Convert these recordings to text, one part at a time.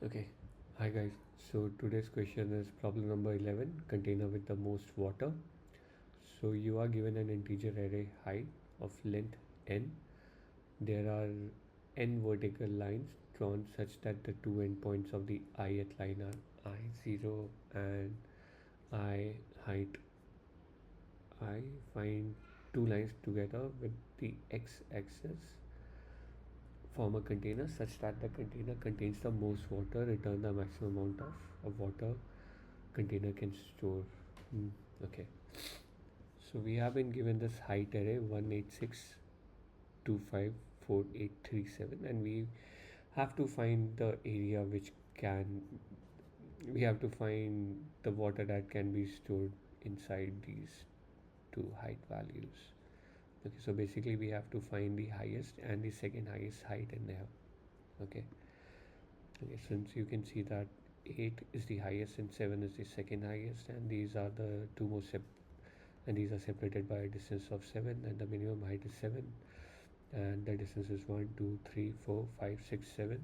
Okay, hi guys. So today's question is problem number 11, container with the most water. So you are given an integer array height of length n. There are n vertical lines drawn such that the two endpoints of the ith line are I0 and I height I. Find two lines together with the x-axis form a container such that the container contains the most water. Return the maximum amount of water container can store. Hmm, okay, so we have been given this height array 186254837, and we have to find the area which can we have to find the water that can be stored inside these two height values. Okay, so basically we have to find the highest and the second highest height in there. Okay, okay, since you can see that 8 is the highest and 7 is the second highest, and these are the two most and these are separated by a distance of 7, and the minimum height is 7, and the distance is 1 2 3 4 5 6 7,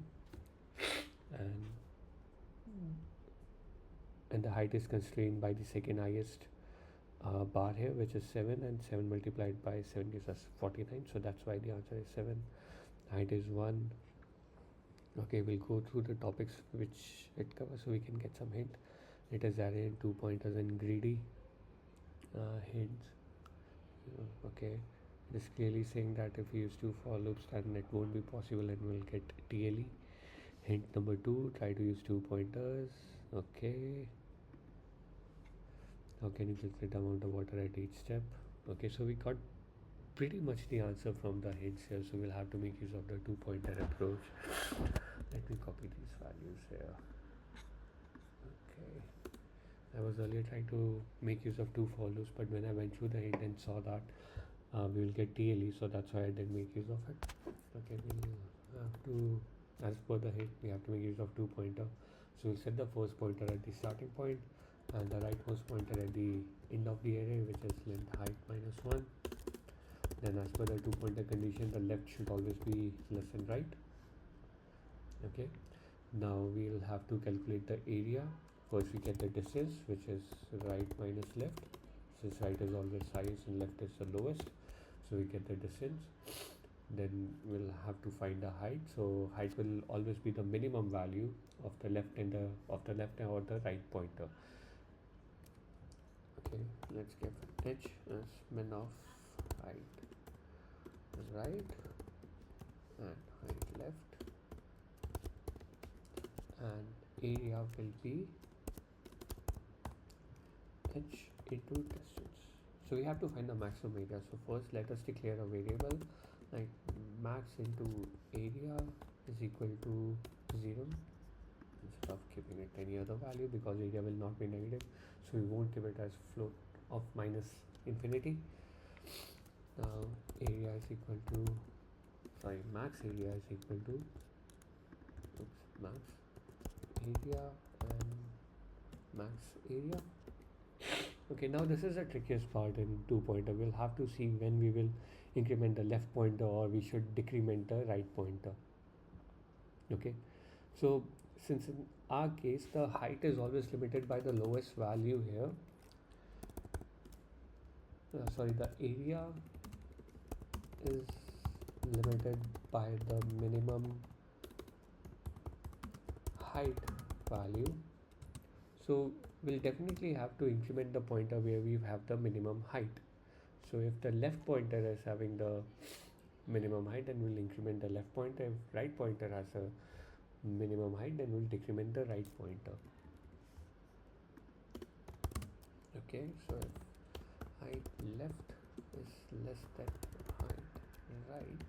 and the height is constrained by the second highest bar here, which is 7, and 7 multiplied by 7 gives us 49, so that's why the answer is 7. Height is 1. Okay, we'll go through the topics which it covers so we can get some hint. It is array in 2 pointers and greedy. Hints. Okay, it is clearly saying that if we use two for loops then it won't be possible and we'll get TLE. Hint number 2, try to use 2 pointers. Okay, how can you calculate the amount of water at each step? Okay, so we got pretty much the answer from the hints here, so we'll have to make use of the 2 pointer approach. Let me copy these values here. Okay, I was earlier trying to make use of two for loops, but when I went through the hint and saw that we will get TLE, so that's why I didn't make use of it. Okay, we'll have to, as per the hint, we have to make use of 2 pointer. So we'll set the first pointer at the starting point and the rightmost pointer at the end of the array, which is length height minus 1. Then as per the 2 pointer condition, the left should always be less than right. Okay, now we'll have to calculate the area. First we get the distance, which is right minus left, since right is always highest and left is the lowest, so we get the distance. Then we'll have to find the height, so height will always be the minimum value of the left and the left or the right pointer. Okay, let's give h as min of height right and height left, and area will be h into distance. So we have to find the maximum area. So first let us declare a variable like max into area is equal to 0, instead of giving it any other value, because area will not be negative, so we won't give it as float of minus infinity. Now area is equal to, max area is equal to max area and max area. Okay, now this is the trickiest part in 2 pointer. We'll have to see when we will increment the left pointer or we should decrement the right pointer. Okay, so since in our case the height is always limited by the lowest value here, the area is limited by the minimum height value, so we'll definitely have to increment the pointer where we have the minimum height. So if the left pointer is having the minimum height, then we'll increment the left pointer. If right pointer has a minimum height, then we'll decrement the right pointer. Okay, so if height left is less than height right,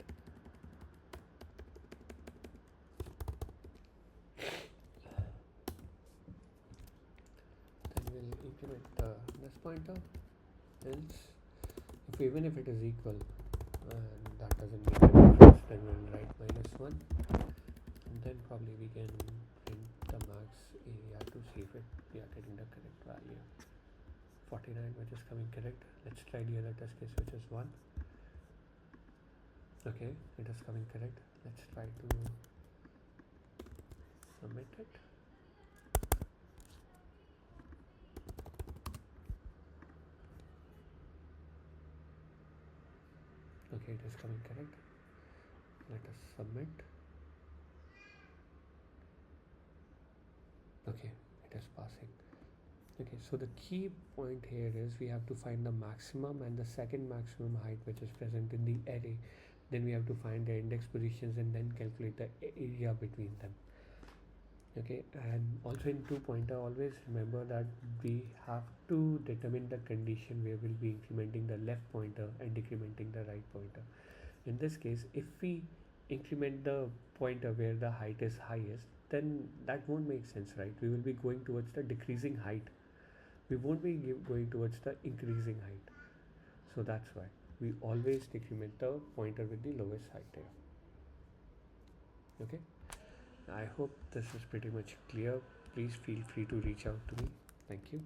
then we'll increment the this pointer. Else, even if it is equal and that doesn't make a difference, then we'll write -1, and then probably we can print the max area to see if we are getting the correct value. 49, which is coming correct. Let's try the other test case, which is 1. Okay, it is coming correct. Let's try to submit. increment it. Okay, it is coming correct. Let us submit. Okay, it is passing. Okay, so the key point here is we have to find the maximum and the second maximum height which is present in the array. Then we have to find the index positions and then calculate the area between them. Okay, and also in two pointer, always remember that we have to determine the condition where we'll be incrementing the left pointer and decrementing the right pointer. In this case, if we increment the pointer where the height is highest, then that won't make sense, right? We will be going towards the decreasing height. We won't be going towards the increasing height. So that's why we always decrement the pointer with the lowest height here. Okay, I hope this is pretty much clear. Please feel free to reach out to me. Thank you.